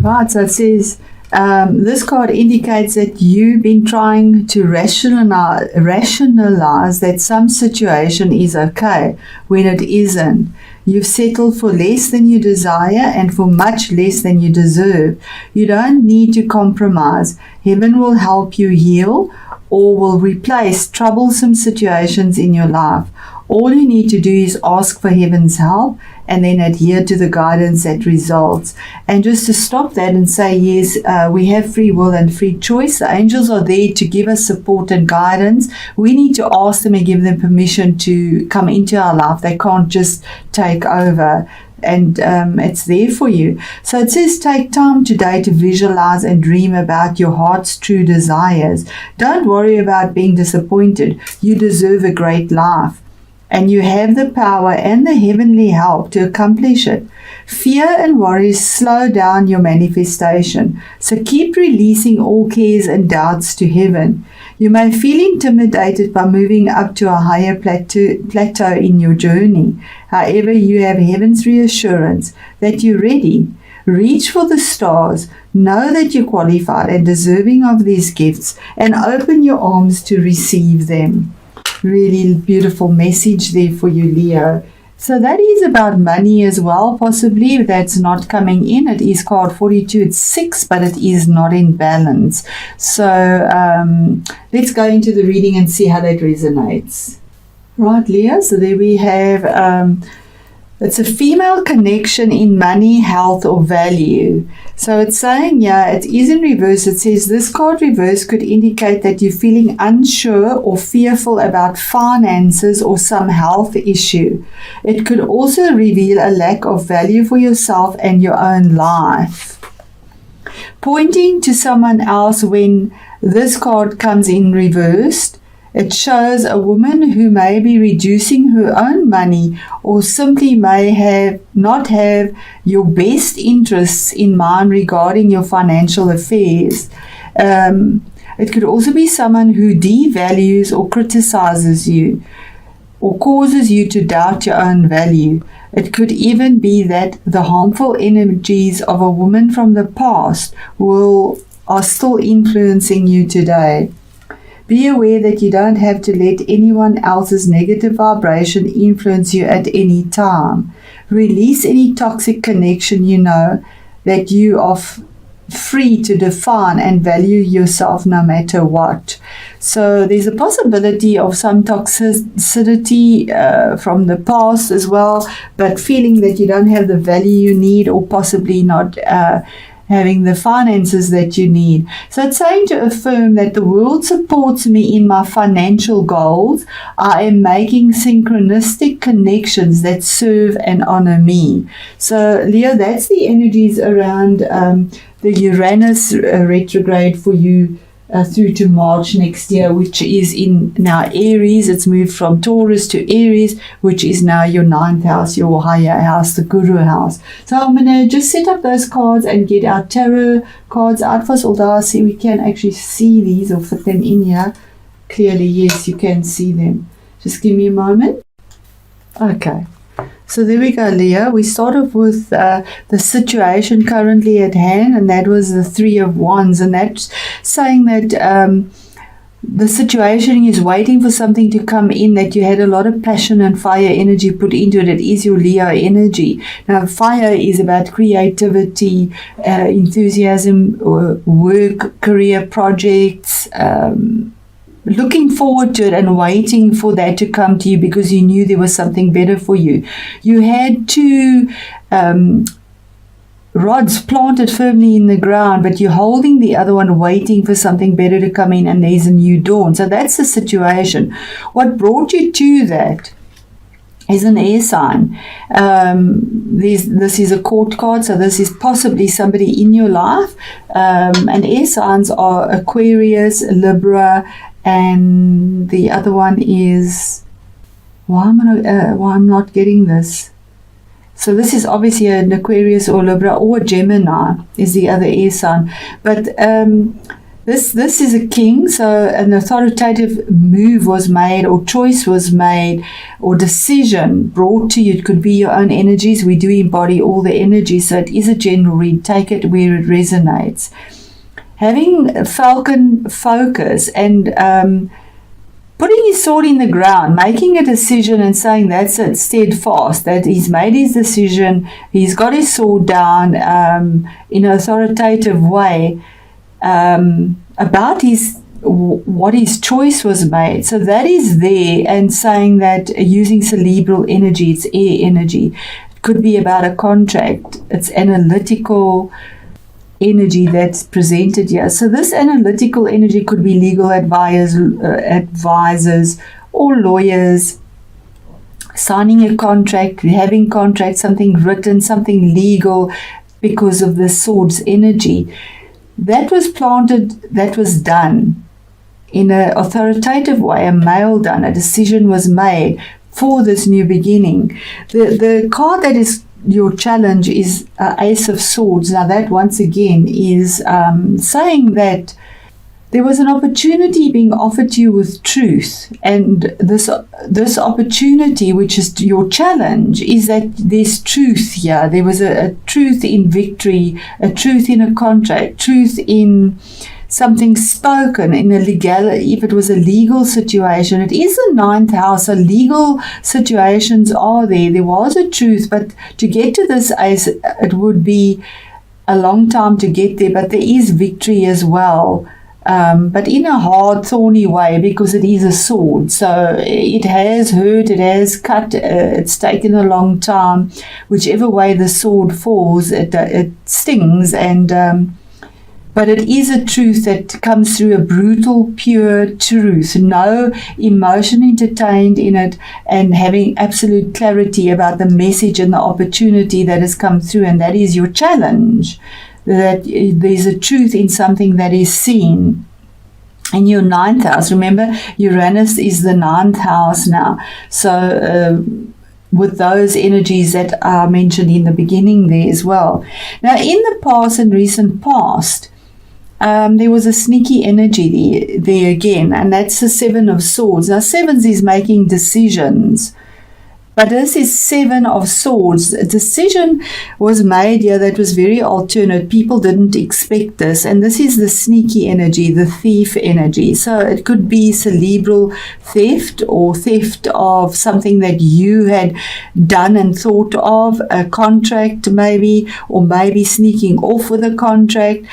Right, so it says, this card indicates that you've been trying to rationalize that some situation is okay when it isn't. You've settled for less than you desire and for much less than you deserve. You don't need to compromise. Heaven will help you heal or will replace troublesome situations in your life. All you need to do is ask for heaven's help and then adhere to the guidance that results. And just to stop that and say, yes, we have free will and free choice. The angels are there to give us support and guidance. We need to ask them and give them permission to come into our life. They can't just take over. And it's there for you. So it says, take time today to visualize and dream about your heart's true desires. Don't worry about being disappointed. You deserve a great life. And you have the power and the heavenly help to accomplish it. Fear and worry slow down your manifestation. So keep releasing all cares and doubts to heaven. You may feel intimidated by moving up to a higher plateau in your journey. However, you have heaven's reassurance that you're ready. Reach for the stars. Know that you're qualified and deserving of these gifts, and open your arms to receive them. Really beautiful message there for you, Leo. So that is about money as well, possibly. That's not coming in. It is card 42. It's 6, but it is not in balance. So let's go into the reading and see how that resonates. Right, Leo. So there we have, it's a female connection in money, health, or value. So it's saying, it is in reverse. It says this card reverse could indicate that you're feeling unsure or fearful about finances or some health issue. It could also reveal a lack of value for yourself and your own life. Pointing to someone else when this card comes in reversed, it shows a woman who may be reducing her own money or simply may not have your best interests in mind regarding your financial affairs. It could also be someone who devalues or criticizes you or causes you to doubt your own value. It could even be that the harmful energies of a woman from the past are still influencing you today. Be aware that you don't have to let anyone else's negative vibration influence you at any time. Release any toxic connection you know that you are free to define and value yourself no matter what. So there's a possibility of some toxicity from the past as well, but feeling that you don't have the value you need or possibly not having the finances that you need. So it's saying to affirm that the world supports me in my financial goals. I am making synchronistic connections that serve and honor me. So Leo, that's the energies around the Uranus retrograde for you through to March next year, which is in now Aries. It's moved from Taurus to Aries, which is now your 9th house, your higher house, the Guru house. So I'm going to just set up those cards and get our tarot cards out first, although I see we can actually see these or fit them in here clearly. Yes, you can see them. Just give me a moment. Okay. So there we go, Leo. We start off with the situation currently at hand, and that was the 3 of Wands, and that's saying that the situation is waiting for something to come in, that you had a lot of passion and fire energy put into it. It is your Leo energy. Now, fire is about creativity, enthusiasm, work, career projects, looking forward to it and waiting for that to come to you because you knew there was something better for you. You had 2 rods planted firmly in the ground, but you're holding the other one, waiting for something better to come in, and there's a new dawn. So that's the situation. What brought you to that is an air sign. This is a court card, so this is possibly somebody in your life. And air signs are Aquarius, Libra, and the other one is, why I'm not getting this. So this is obviously an Aquarius or Libra, or Gemini is the other air sign. But This is a king, so an authoritative move was made, or choice was made, or decision brought to you. It could be your own energies. We do embody all the energies, so it is a general read. Take it where it resonates. Having falcon focus and putting his sword in the ground, making a decision and saying that's it, steadfast, that he's made his decision, he's got his sword down in an authoritative way, about what his choice was made. So that is there, and saying that using cerebral energy, it's air energy. It could be about a contract. It's analytical energy that's presented here. So this analytical energy could be legal advisors or lawyers, signing a contract, having contracts, something written, something legal, because of the sword's energy. That was planted, that was done in an authoritative way, a mail done, a decision was made for this new beginning. The card that is your challenge is Ace of Swords. Now that once again is saying that there was an opportunity being offered to you with truth, and this opportunity, which is your challenge, is that there's truth here. There was a truth in victory, a truth in a contract, truth in something spoken, in a legality. If it was a legal situation, it is the 9th house, so legal situations are there. There was a truth, but to get to this ace, it would be a long time to get there, but there is victory as well. But in a hard, thorny way, because it is a sword. So it has hurt, it has cut, it's taken a long time. Whichever way the sword falls, it stings. But it is a truth that comes through, a brutal, pure truth. No emotion entertained in it, and having absolute clarity about the message and the opportunity that has come through. And that is your challenge. That there's a truth in something that is seen. In your 9th house, remember, Uranus is the 9th house now. So with those energies that are mentioned in the beginning there as well. Now, in the past and recent past, there was a sneaky energy there again, and that's the 7 of Swords. Now, 7s is making decisions. But this is 7 of Swords. A decision was made here that was very alternate. People didn't expect this. And this is the sneaky energy, the thief energy. So it could be cerebral theft, or theft of something that you had done and thought of, a contract maybe, or maybe sneaking off with a contract.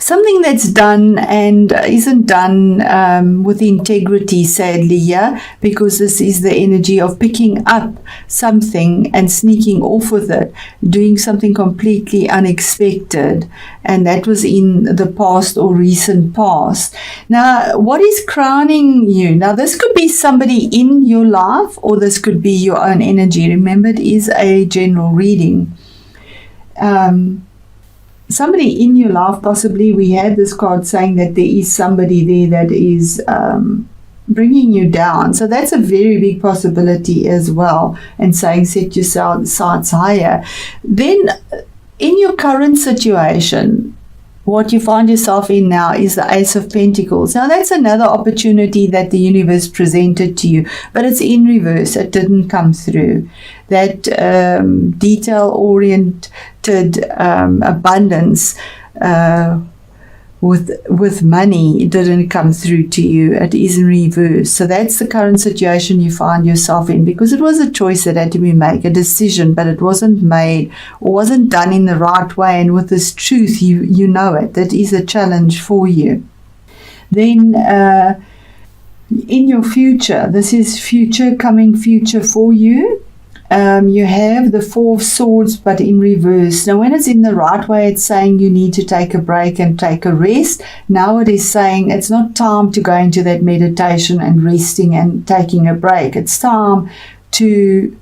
Something that's done and isn't done with integrity, sadly, yeah, because this is the energy of picking up something and sneaking off with it, doing something completely unexpected, and that was in the past or recent past. Now, what is crowning you? Now, this could be somebody in your life, or this could be your own energy. Remember, it is a general reading. Somebody in your life, possibly. We had this card saying that there is somebody there that is bringing you down. So that's a very big possibility as well. And saying set your sights higher. Then in your current situation, what you find yourself in now is the Ace of Pentacles. Now that's another opportunity that the universe presented to you, but it's in reverse. It didn't come through. That detail-oriented abundance with money didn't come through to you. It is in reverse. So that's the current situation you find yourself in, because it was a choice that had to be made, a decision, but it wasn't made or wasn't done in the right way. And with this truth, you know it. That is a challenge for you. Then in your future, this is future, coming future for you. You have the 4 of Swords, but in reverse. Now, when it's in the right way, it's saying you need to take a break and take a rest. Now it is saying it's not time to go into that meditation and resting and taking a break. It's time to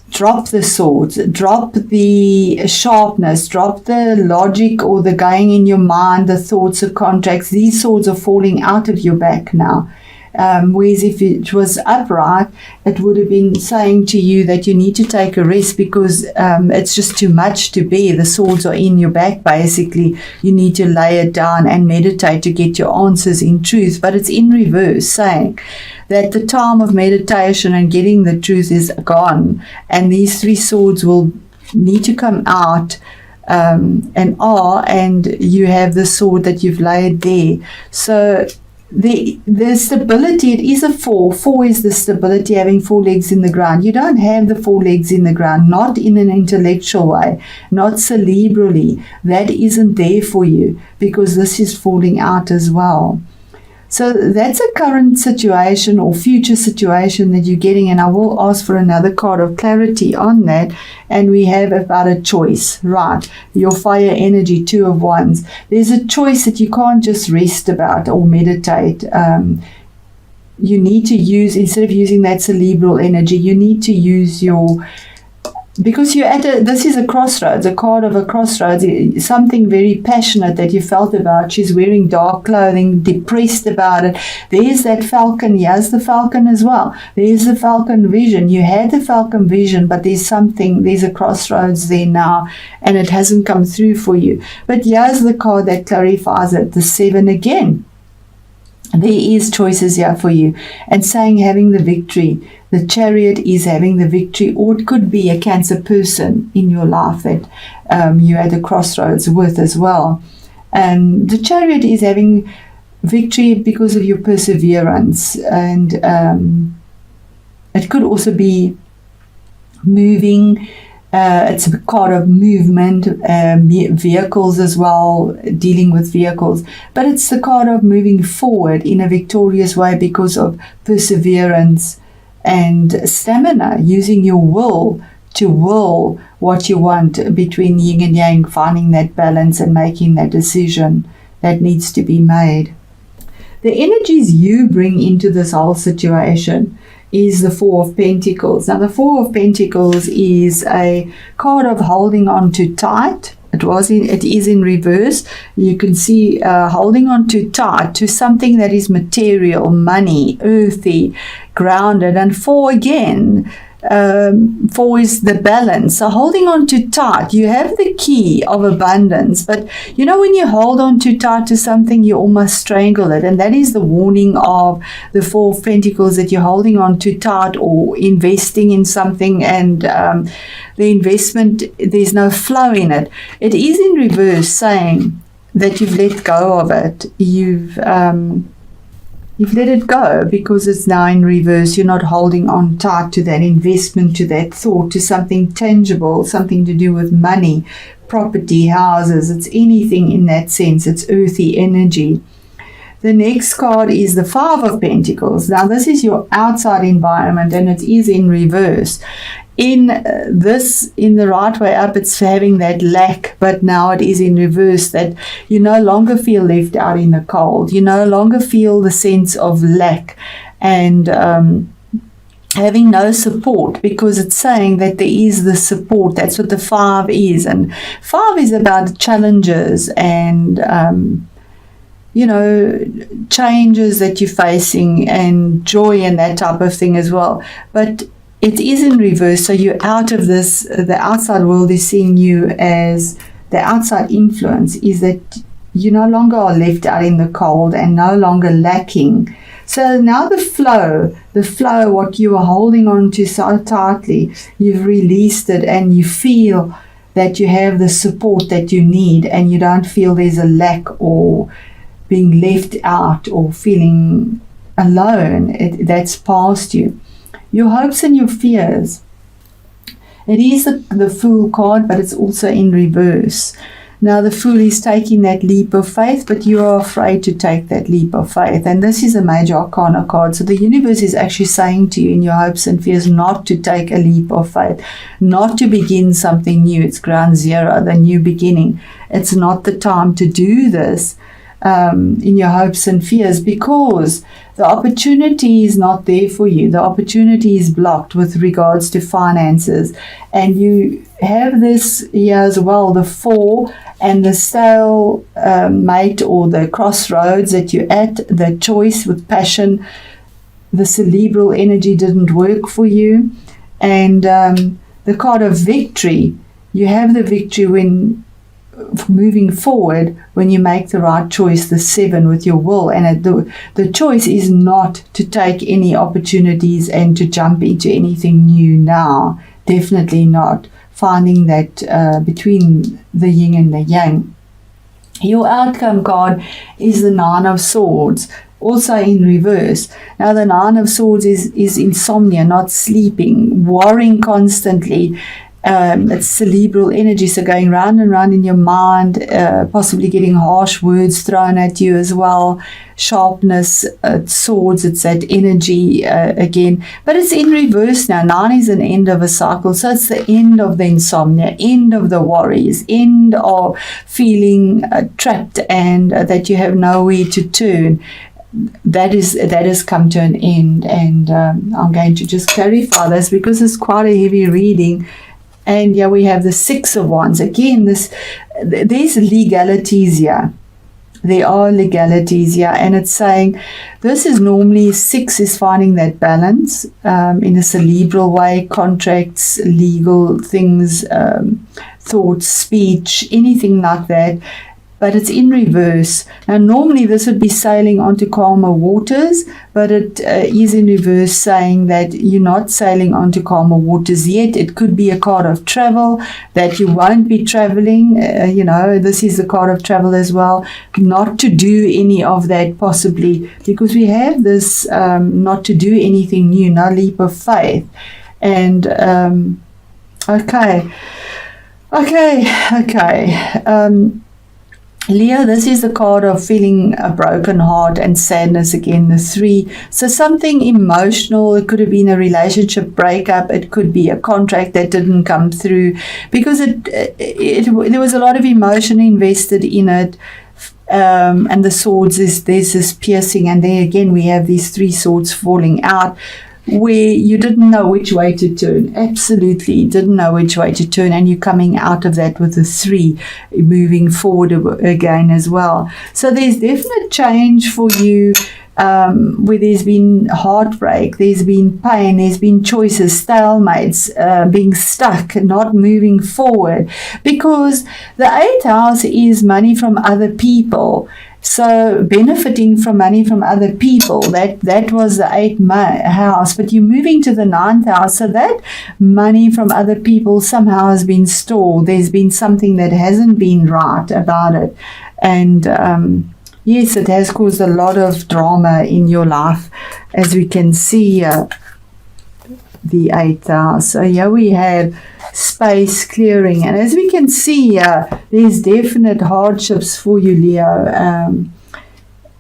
drop the swords, drop the sharpness, drop the logic or the going in your mind, the thoughts of contracts. These swords are falling out of your back now. Whereas if it was upright, it would have been saying to you that you need to take a rest because it's just too much to bear. The swords are in your back, basically. You need to lay it down and meditate to get your answers in truth. But it's in reverse, saying that the time of meditation and getting the truth is gone, and these three swords will need to come out and you have the sword that you've laid there. So the stability, it is a 4. 4 is the stability, having 4 legs in the ground. You don't have the 4 legs in the ground, not in an intellectual way, not cerebrally. That isn't there for you because this is falling out as well. So that's a current situation or future situation that you're getting, and I will ask for another card of clarity on that. And we have about a choice, right? Your fire energy, 2 of Wands. There's a choice that you can't just rest about or meditate. You need to use, instead of using that cerebral energy, you need to use your, because you're at this is a crossroads, a card of a crossroads, something very passionate that you felt about. She's wearing dark clothing, depressed about it. There's that falcon. Here's the falcon as well. There's the falcon vision. You had the falcon vision, but there's a crossroads there now, and it hasn't come through for you. But here's the card that clarifies it, the 7 again. There is choices here for you, and saying having the victory. The Chariot is having the victory, or it could be a Cancer person in your life that you're at a crossroads with as well. And the Chariot is having victory because of your perseverance, and it could also be moving. It's a card of movement, vehicles as well, dealing with vehicles. But it's the card of moving forward in a victorious way because of perseverance and stamina, using your will to will what you want between yin and yang, finding that balance and making that decision that needs to be made. The energies you bring into this whole situation is the 4 of Pentacles. Now, the 4 of Pentacles is a card of holding on too tight. It is in reverse. You can see holding on too tight to something that is material, money, earthy, grounded. And 4 again, 4 is the balance. So holding on too tight, you have the key of abundance, but you know, when you hold on too tight to something, you almost strangle it, and that is the warning of the 4 of Pentacles, that you're holding on too tight or investing in something, and the investment, there's no flow in it. It is in reverse, saying that you've let go of it. You've let it go because it's now in reverse. You're not holding on tight to that investment, to that thought, to something tangible, something to do with money, property, houses. It's anything in that sense. It's earthy energy. The next card is the 5 of Pentacles. Now, this is your outside environment, and it is in reverse. In the right way up, it's having that lack, but now it is in reverse, that you no longer feel left out in the cold. You no longer feel the sense of lack and having no support, because it's saying that there is the support. That's what the 5 is. And 5 is about challenges and changes that you're facing, and joy and that type of thing as well. But it is in reverse, so you're out of this. The outside world is seeing you as the outside influence, is that you no longer are left out in the cold and no longer lacking. So now the flow, what you are holding on to so tightly, you've released it, and you feel that you have the support that you need, and you don't feel there's a lack or being left out or feeling alone. That's past you. Your hopes and your fears. It is the Fool card, but it's also in reverse. Now, the Fool is taking that leap of faith, but you are afraid to take that leap of faith. And this is a major arcana card. So the universe is actually saying to you in your hopes and fears not to take a leap of faith, not to begin something new. It's ground zero, the new beginning. It's not the time to do this in your hopes and fears, because the opportunity is not there for you. The opportunity is blocked with regards to finances. And you have this here as well, the 4 and the stalemate, or the crossroads that you're at, the choice with passion. the cerebral energy didn't work for you. And the card of victory, you have the victory when moving forward, when you make the right choice, the 7 with your will. And the choice is not to take any opportunities and to jump into anything new now. Definitely not. Finding that between the yin and the yang. Your outcome card is the 9 of Swords, also in reverse. Now the 9 of Swords is insomnia, not sleeping, worrying constantly. It's cerebral energy, so going round and round in your mind, possibly getting harsh words thrown at you as well. Sharpness, swords, it's that energy again. But it's in reverse now. 9 is an end of a cycle, so it's the end of the insomnia, end of the worries, end of feeling trapped and that you have nowhere to turn. That has come to an end, and I'm going to just clarify this because it's quite a heavy reading. And yeah, we have the 6 of Wands. Again, there's legalities here. There are legalities here. And it's saying this is normally 6 is finding that balance in a cerebral way, contracts, legal things, thoughts, speech, anything like that. But it's in reverse. Now, normally this would be sailing onto calmer waters, but it is in reverse, saying that you're not sailing onto calmer waters yet. It could be a card of travel, that you won't be traveling. This is the card of travel as well. Not to do any of that possibly, because we have this not to do anything new, no leap of faith. And, okay. Leo, this is the card of feeling a broken heart and sadness again, the 3. So something emotional. It could have been a relationship breakup. It could be a contract that didn't come through because there was a lot of emotion invested in it. And the swords, there's this piercing, and there again we have these 3 swords falling out, where you didn't know which way to turn. Absolutely didn't know which way to turn, and you're coming out of that with a 3, moving forward again as well. So there's definite change for you, where there's been heartbreak, there's been pain, there's been choices, stalemates, being stuck, not moving forward, because the 8th house is money from other people. So benefiting from money from other people, that was the 8th house, but you're moving to the 9th house, so that money from other people somehow has been stalled. There's been something that hasn't been right about it, and yes, it has caused a lot of drama in your life, as we can see the 8th house. So here we have space clearing, and as we can see, there's definite hardships for you, Leo.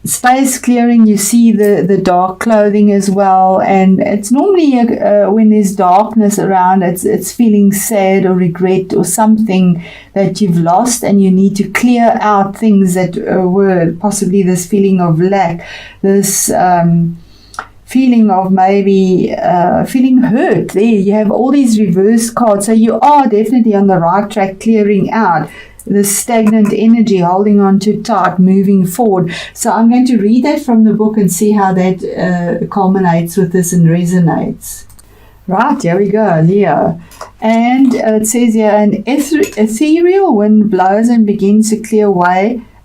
Space clearing, you see the dark clothing as well, and it's normally when there's darkness around, it's feeling sad or regret or something that you've lost, and you need to clear out things that were possibly this feeling of lack, this feeling of maybe feeling hurt. There you have all these reverse cards, so you are definitely on the right track, clearing out the stagnant energy, holding on too tight, moving forward. So I'm going to read that from the book and see how that culminates with this and resonates. Right, here we go, Leo. And it says here, an ethereal wind blows and begins to clear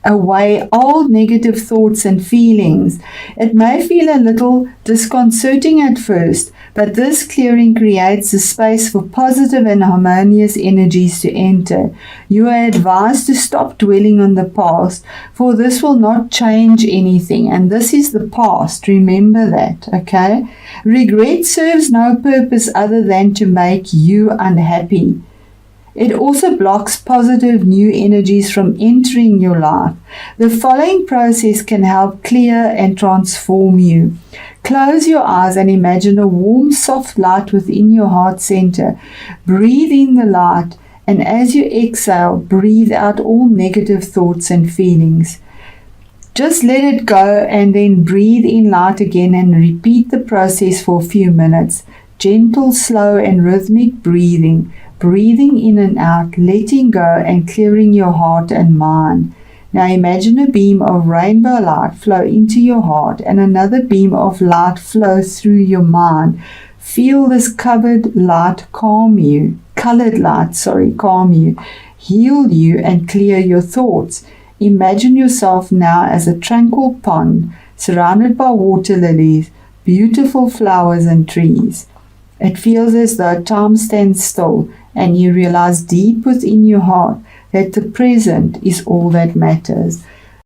away old negative thoughts and feelings. It may feel a little disconcerting at first, but this clearing creates a space for positive and harmonious energies to enter. You are advised to stop dwelling on the past, for this will not change anything, and this is the past. Remember that, okay? Regret serves no purpose other than to make you unhappy. It also blocks positive new energies from entering your life. The following process can help clear and transform you. Close your eyes and imagine a warm, soft light within your heart center. Breathe in the light, and as you exhale, breathe out all negative thoughts and feelings. Just let it go and then breathe in light again and repeat the process for a few minutes. Gentle, slow, and rhythmic breathing. Breathing in and out, letting go and clearing your heart and mind. Now imagine a beam of rainbow light flow into your heart and another beam of light flow through your mind. Feel this colored light calm you, heal you and clear your thoughts. Imagine yourself now as a tranquil pond surrounded by water lilies, beautiful flowers and trees. It feels as though time stands still and you realize deep within your heart that the present is all that matters.